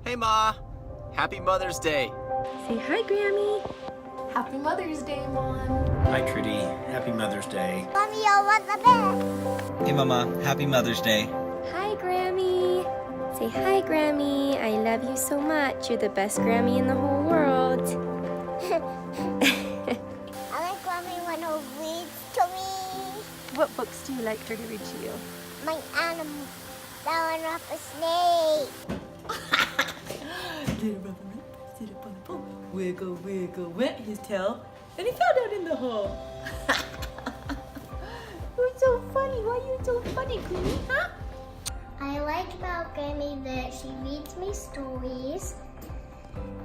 Hey, Ma. Happy Mother's Day. Say hi, Grammy. Happy Mother's Day, Mom. Hi, Trudy. Happy Mother's Day. Mommy, I want the best. Hey, Mama. Happy Mother's Day. Hi, Grammy. Say hi, Grammy. I love you so much. You're the best Grammy in the whole world. I like Mommy when she reads to me. What books do you like her to read to you? My animal. That one off a snake. Little rubber man sit up on the pole. Wiggle, wiggle, went his tail, and he fell down in the hole. You're so funny. Why are you so funny, Queenie? Huh? I like about Grammy that she reads me stories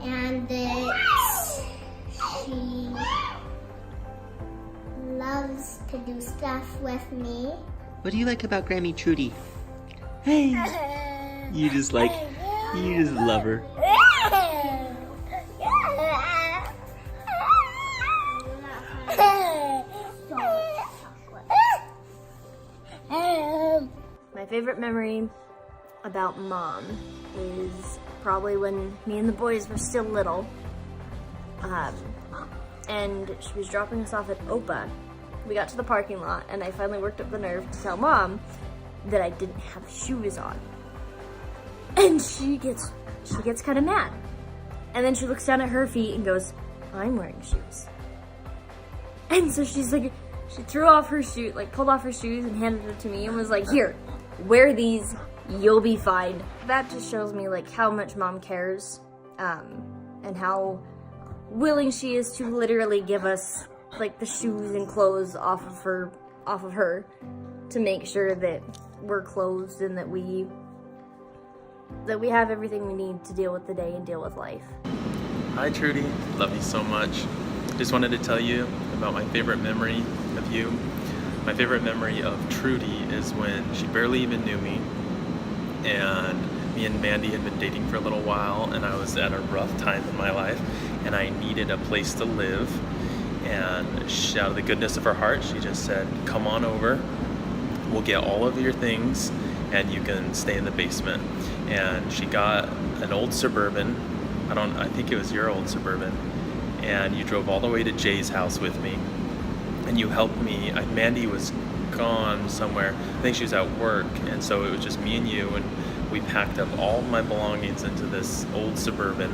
and that she loves to do stuff with me. What do you like about Grammy Trudy? Hey, you just love her. My favorite memory about Mom is probably when me and the boys were still little. And she was dropping us off at Opa. We got to the parking lot and I finally worked up the nerve to tell Mom that I didn't have shoes on. And she gets kind of mad. And then she looks down at her feet and goes, I'm wearing shoes. And so she's like, she threw off her shoe, like pulled off her shoes and handed it to me and was like, here, wear these, you'll be fine. That just shows me like how much Mom cares, and how willing she is to literally give us like the shoes and clothes off of her to make sure that we're clothed and that we have everything we need to deal with the day and deal with life. Hi Trudy, love you so much. Just wanted to tell you about my favorite memory of you. My favorite memory of Trudy is when she barely even knew me, and me and Mandy had been dating for a little while, and I was at a rough time in my life and I needed a place to live, and out of the goodness of her heart she just said, come on over, we'll get all of your things and you can stay in the basement. And she got an old Suburban, I think it was your old Suburban, and you drove all the way to Jay's house with me and you helped me. Mandy was gone somewhere, I think she was at work, and so it was just me and you, and we packed up all of my belongings into this old Suburban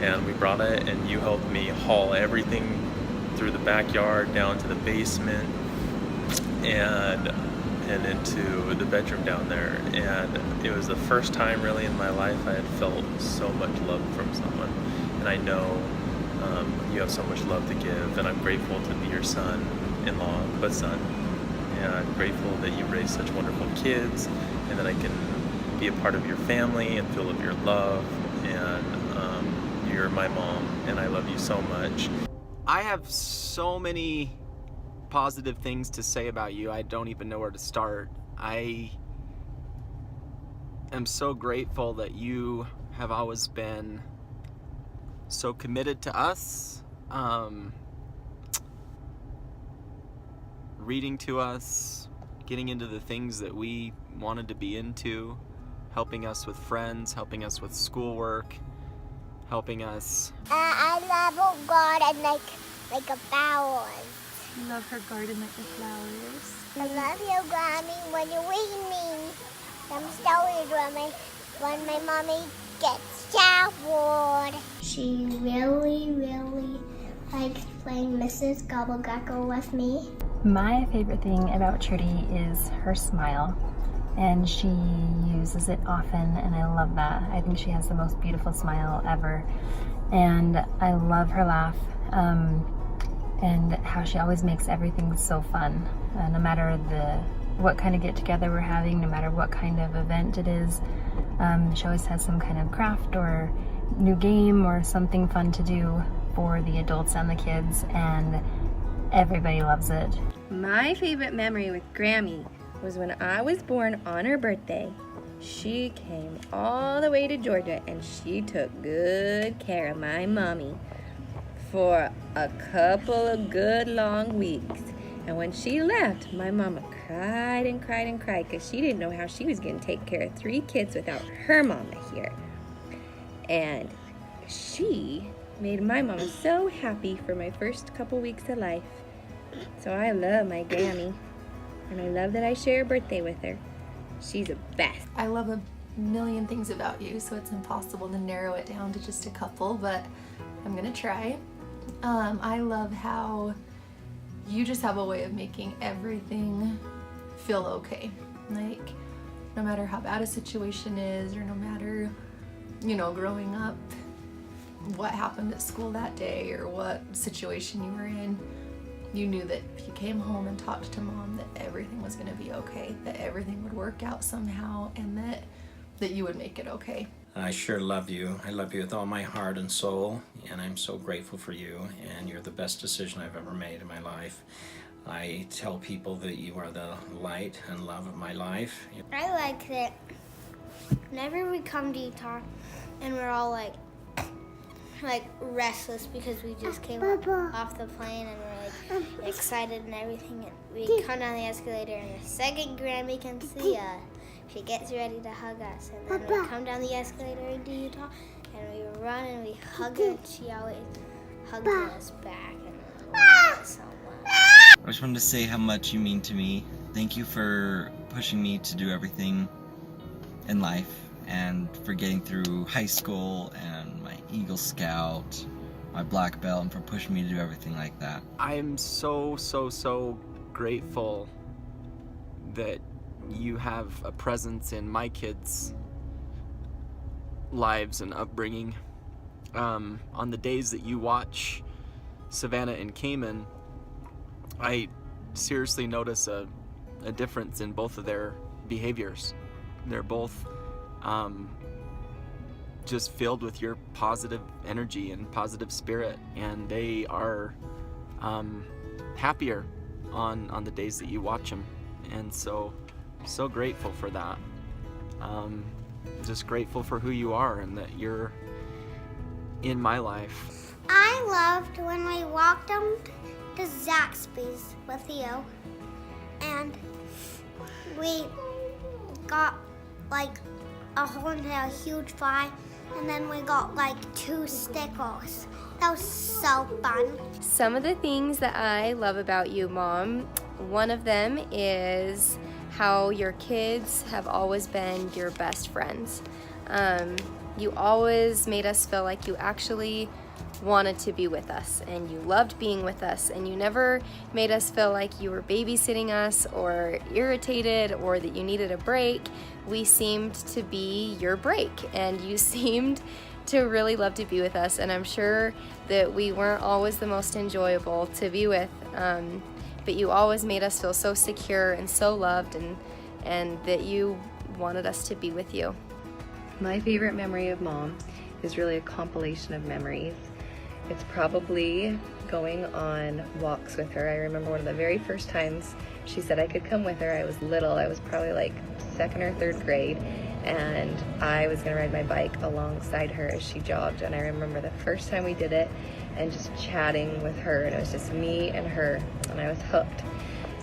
and we brought it, and you helped me haul everything through the backyard down to the basement and into the bedroom down there. And it was the first time really in my life I had felt so much love from someone, and I know you have so much love to give, and I'm grateful to be your son-in-law, and I'm grateful that you raised such wonderful kids and that I can be a part of your family and feel of your love, and you're my mom and I love you so much. I have so many positive things to say about you. I don't even know where to start. I am so grateful that you have always been so committed to us, reading to us, getting into the things that we wanted to be into, helping us with friends, helping us with schoolwork, helping us. I love her garden like a flower. You love her garden like the flowers. I love you, Grammy, when you read me some stories when my mommy gets showered. She really, really likes playing Mrs. Gobblegackle with me. My favorite thing about Trudy is her smile, and she uses it often, and I love that. I think she has the most beautiful smile ever, and I love her laugh, and how she always makes everything so fun. No matter what kind of get-together we're having, no matter what kind of event it is, she always has some kind of craft or new game or something fun to do for the adults and the kids, and everybody loves it. My favorite memory with Grammy was when I was born on her birthday. She came all the way to Georgia and she took good care of my mommy for a couple of good long weeks. And when she left, my mama cried and cried and cried because she didn't know how she was going to take care of 3 kids without her mama here. and she made my mama so happy for my first couple weeks of life. So I love my Grammy, and I love that I share a birthday with her. She's the best. I love a million things about you, so it's impossible to narrow it down to just a couple, but I'm gonna try. I love how you just have a way of making everything feel okay. Like, no matter how bad a situation is, or no matter, you know, growing up, what happened at school that day, or what situation you were in, you knew that if you came home and talked to Mom, that everything was gonna be okay, that everything would work out somehow, and that you would make it okay. I sure love you. I love you with all my heart and soul, and I'm so grateful for you, and you're the best decision I've ever made in my life. I tell people that you are the light and love of my life. I like that whenever we come to Utah and we're all like restless because we just came off the plane and we're like excited and everything, and we come down the escalator and the second Grammy can see us, she gets ready to hug us, and then we come down the escalator into Utah and we run and we hug her, and she always hugs us back, and I love it so much. I just wanted to say how much you mean to me. Thank you for pushing me to do everything in life, and for getting through high school and my Eagle Scout, my black belt, and for pushing me to do everything like that. I'm so grateful that you have a presence in my kids' lives and upbringing. On the days that you watch Savannah and Cayman, I seriously notice a difference in both of their behaviors. They're both just filled with your positive energy and positive spirit, and they are happier on the days that you watch them, and so grateful for that. Just grateful for who you are and that you're in my life. I loved when we walked them to Zaxby's with you, and we got like a whole entire huge fry, and then we got like 2 stickers. That was so fun. Some of the things that I love about you, Mom, one of them is how your kids have always been your best friends. You always made us feel like you actually wanted to be with us, and you loved being with us, and you never made us feel like you were babysitting us or irritated or that you needed a break. We seemed to be your break, and you seemed to really love to be with us, and I'm sure that we weren't always the most enjoyable to be with, but you always made us feel so secure and so loved, and that you wanted us to be with you. My favorite memory of Mom is really a compilation of memories. It's probably going on walks with her. I remember one of the very first times she said I could come with her. I was little. I was probably like 2nd or 3rd grade, and I was gonna ride my bike alongside her as she jogged, and I remember the first time we did it and just chatting with her, and it was just me and her, and I was hooked.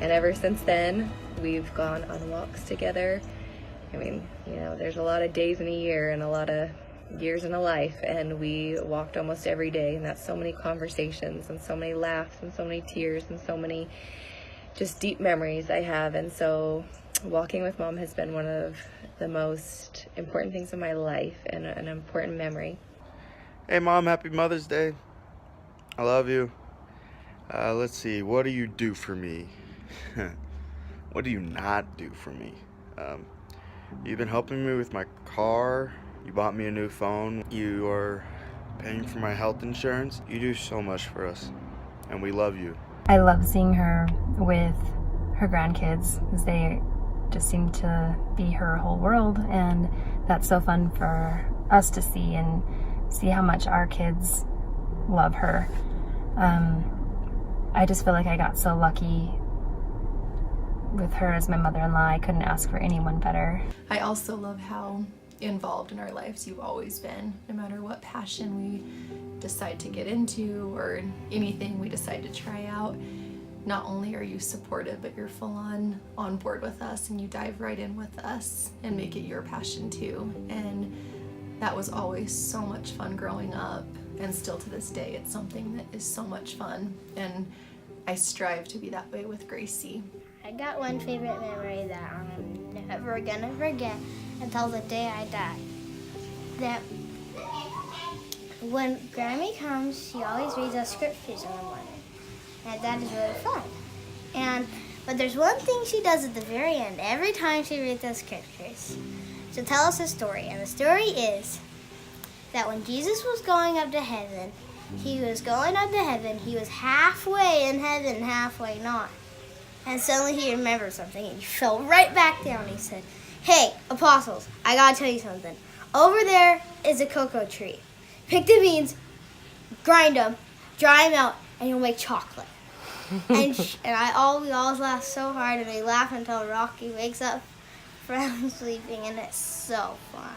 And ever since then, we've gone on walks together. I mean, you know, there's a lot of days in a year and a lot of years in a life, and we walked almost every day, and that's so many conversations and so many laughs and so many tears and so many just deep memories I have. And so walking with Mom has been one of the most important things in my life, and an important memory. Hey Mom, happy Mother's Day. I love you. Let's see, what do you do for me? What do you not do for me? You've been helping me with my car. You bought me a new phone. You are paying for my health insurance. You do so much for us, and we love you. I love seeing her with her grandkids, because they just seem to be her whole world, and that's so fun for us to see, and see how much our kids love her. I just feel like I got so lucky with her as my mother-in-law. I couldn't ask for anyone better. I also love how involved in our lives you've always been. No matter what passion we decide to get into or anything we decide to try out, not only are you supportive, but you're full on board with us, and you dive right in with us and make it your passion too. And that was always so much fun growing up, and still to this day it's something that is so much fun, and I strive to be that way with Gracie. I got one favorite memory that I'm never gonna forget until the day I die. That when Grammy comes, she always reads us scriptures in the morning, and that is really fun. But there's one thing she does at the very end. Every time she reads us scriptures, she'll tell us a story, and the story is that when Jesus was going up to heaven, he was halfway in heaven, halfway not. And suddenly he remembered something, and he fell right back down. He said, "Hey, apostles, I gotta tell you something. Over there is a cocoa tree. Pick the beans, grind them, dry them out, and you'll make chocolate." And we all laughed so hard, and we laugh until Rocky wakes up from sleeping, and it's so fun.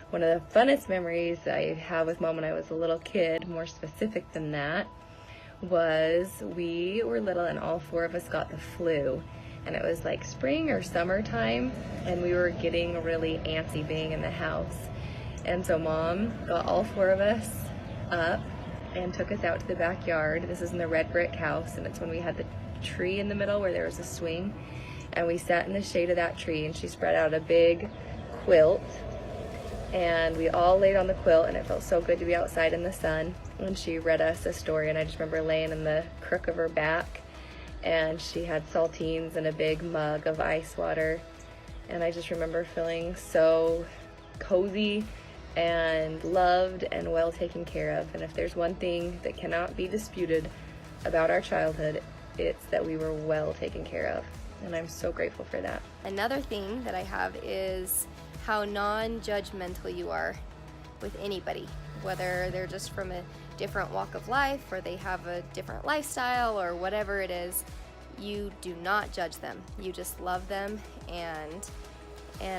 One of the funnest memories I have with Mom when I was a little kid, more specific than that, was we were little and all four of us got the flu. And it was like spring or summertime, and we were getting really antsy being in the house. And so Mom got all four of us up and took us out to the backyard. This is in the red brick house, and it's when we had the tree in the middle where there was a swing. And we sat in the shade of that tree, and she spread out a big quilt. And we all laid on the quilt, and it felt so good to be outside in the sun. And she read us a story, and I just remember laying in the crook of her back, and she had saltines and a big mug of ice water. And I just remember feeling so cozy and loved and well taken care of. And if there's one thing that cannot be disputed about our childhood, it's that we were well taken care of. And I'm so grateful for that. Another thing that I have is how non-judgmental you are with anybody, whether they're just from a different walk of life or they have a different lifestyle or whatever it is. You do not judge them. You just love them, and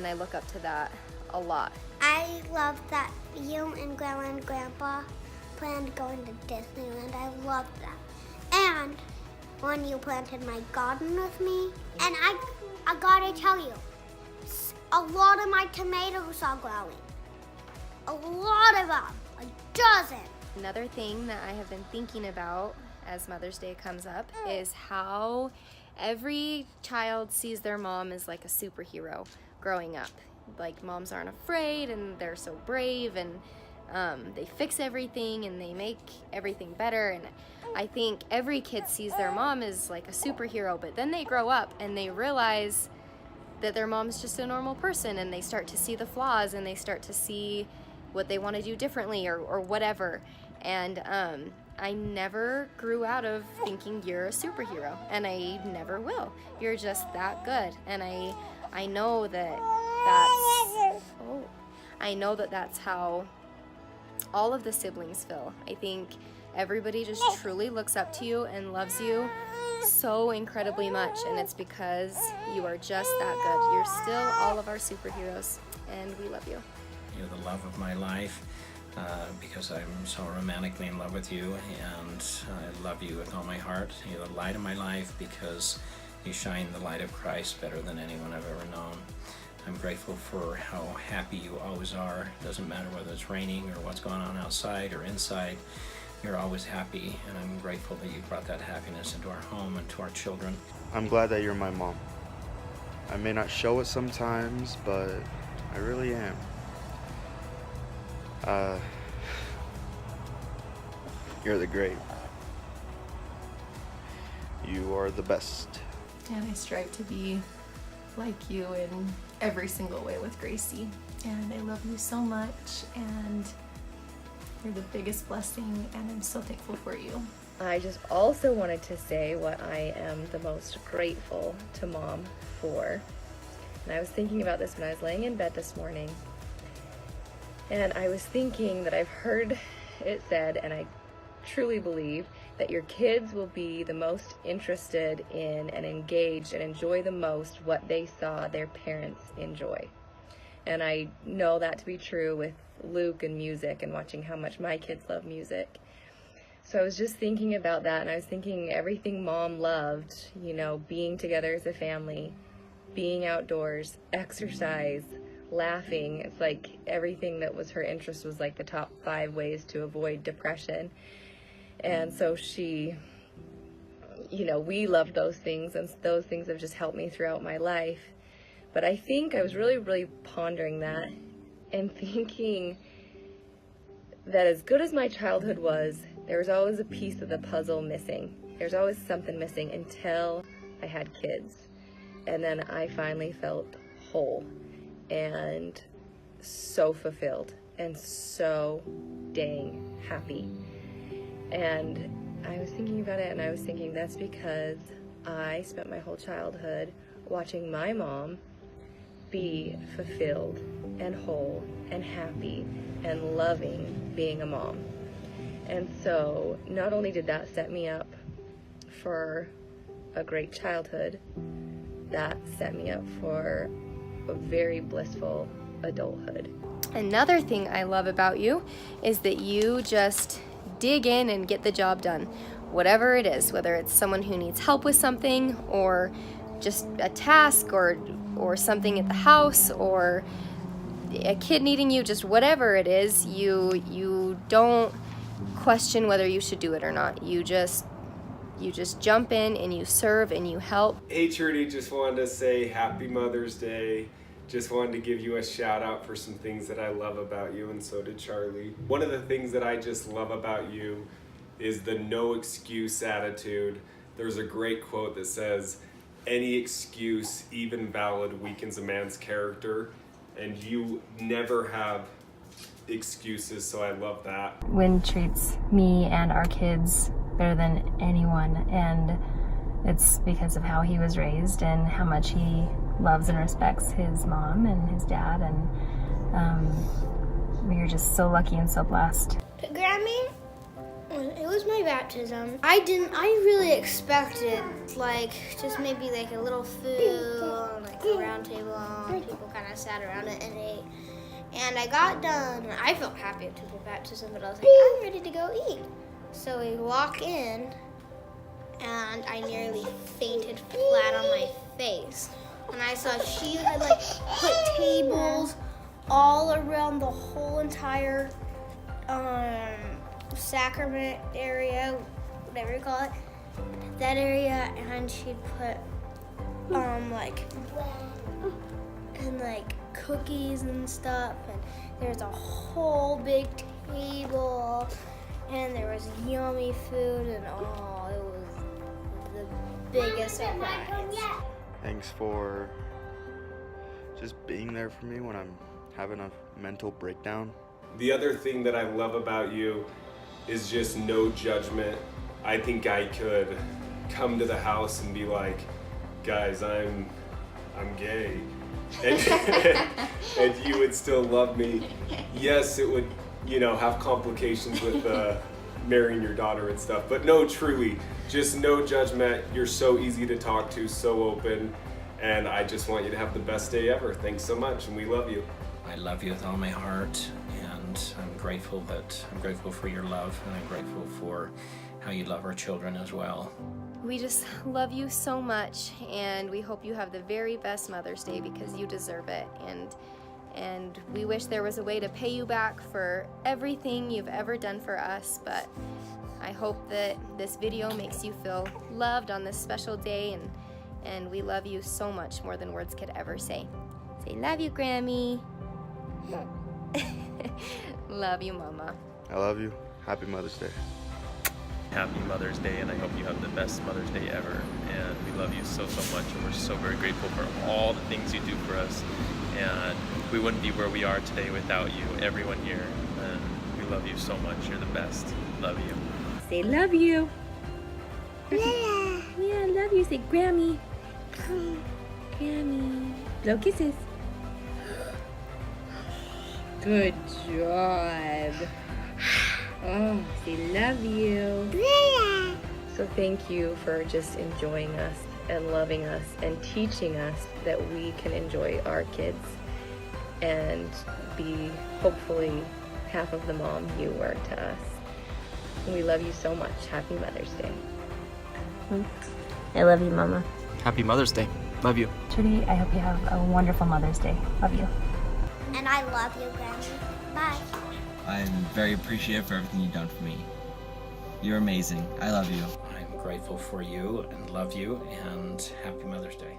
I look up to that a lot. I love that you and Grandma and Grandpa planned going to Disneyland. I love that. And when you planted my garden with me, and I gotta tell you, a lot of my tomatoes are growing. A lot of them, a dozen. Another thing that I have been thinking about as Mother's Day comes up is how every child sees their mom as like a superhero growing up. Like, moms aren't afraid, and they're so brave, and they fix everything, and they make everything better. And I think every kid sees their mom as like a superhero, but then they grow up and they realize that their mom's just a normal person, and they start to see the flaws, and they start to see what they want to do differently or whatever. And I never grew out of thinking you're a superhero, and I never will. You're just that good. And I know that that's how all of the siblings feel. I think everybody just truly looks up to you and loves you so incredibly much, and it's because you are just that good. You're still all of our superheroes, and we love you. You're the love of my life, because I'm so romantically in love with you, and I love you with all my heart. You're the light of my life because you shine the light of Christ better than anyone I've ever known. I'm grateful for how happy you always are. It doesn't matter whether it's raining or what's going on outside or inside. You're always happy, and I'm grateful that you brought that happiness into our home and to our children. I'm glad that you're my mom. I may not show it sometimes, but I really am. You're the great. You are the best. And I strive to be like you in every single way with Gracie. And I love you so much, and you're the biggest blessing, and I'm so thankful for you. I just also wanted to say what I am the most grateful to Mom for. And I was thinking about this when I was laying in bed this morning. And I was thinking that I've heard it said, and I truly believe, that your kids will be the most interested in and engaged and enjoy the most what they saw their parents enjoy. And I know that to be true with Luke and music, and watching how much my kids love music. So I was just thinking about that, and I was thinking everything Mom loved, you know, being together as a family, being outdoors, exercise, laughing. It's like everything that was her interest was like the top 5 ways to avoid depression. And so she, you know, we love those things, and those things have just helped me throughout my life. But I think I was really pondering that and thinking that as good as my childhood was, there was always a piece of the puzzle missing. There's always something missing until I had kids. And then I finally felt whole and so fulfilled and so dang happy. And I was thinking about it, and I was thinking that's because I spent my whole childhood watching my mom be fulfilled and whole and happy and loving being a mom. And so not only did that set me up for a great childhood, that set me up for a very blissful adulthood. Another thing I love about you is that you just dig in and get the job done. Whatever it is, whether it's someone who needs help with something, or just a task, or something at the house, or a kid needing you, just whatever it is, you don't question whether you should do it or not. You just jump in and you serve and you help. Hey Trudy, just wanted to say Happy Mother's Day. Just wanted to give you a shout out for some things that I love about you, and so did Charlie. One of the things that I just love about you is the no excuse attitude. There's a great quote that says, "Any excuse, even valid, weakens a man's character," and you never have excuses, so I love that. Wynn treats me and our kids better than anyone, and it's because of how he was raised and how much he loves and respects his mom and his dad, and we are just so lucky and so blessed. Grammy, it was my baptism. I really expected just maybe a little food, a round table, and people kind of sat around it and ate. And I got done, and I felt happy at the baptism, but I was like, I'm ready to go eat. So we walk in, and I nearly fainted flat on my face. And I saw she had put tables all around the whole entire sacrament area, whatever you call it, that area, and she'd put cookies and stuff, and there's a whole big table, and there was yummy food, and it was the biggest surprise. Thanks for just being there for me when I'm having a mental breakdown. The other thing that I love about you is just no judgment. I think I could come to the house and be like, guys, I'm gay. And, and you would still love me. Yes, it would, have complications with marrying your daughter and stuff, but no, truly, just no judgment. You're so easy to talk to, so open, and I just want you to have the best day ever. Thanks so much, and we love you. I love you with all my heart, and I'm grateful for your love, and I'm grateful for how you love our children as well. We just love you so much, and we hope you have the very best Mother's Day because you deserve it. And we wish there was a way to pay you back for everything you've ever done for us, but I hope that this video makes you feel loved on this special day, and we love you so much, more than words could ever say. Say, love you, Grammy. Love you, Mama. I love you. Happy Mother's Day. Happy Mother's Day, and I hope you have the best Mother's Day ever. And we love you so much, and we're so very grateful for all the things you do for us. And we wouldn't be where we are today without you, everyone here. And we love you so much. You're the best. Love you. Say love you. Yeah. Yeah, love you. Say Grammy. Grammy. Blow kisses. Good job. Oh, say love you. So thank you for just enjoying us and loving us and teaching us that we can enjoy our kids and be hopefully half of the mom you were to us. We love you so much. Happy Mother's Day. I love you, Mama. Happy Mother's Day. Love you. Trudy, I hope you have a wonderful Mother's Day. Love you. And I love you, Granny. Bye. I'm very appreciative for everything you've done for me. You're amazing. I love you. I'm grateful for you and love you, and happy Mother's Day.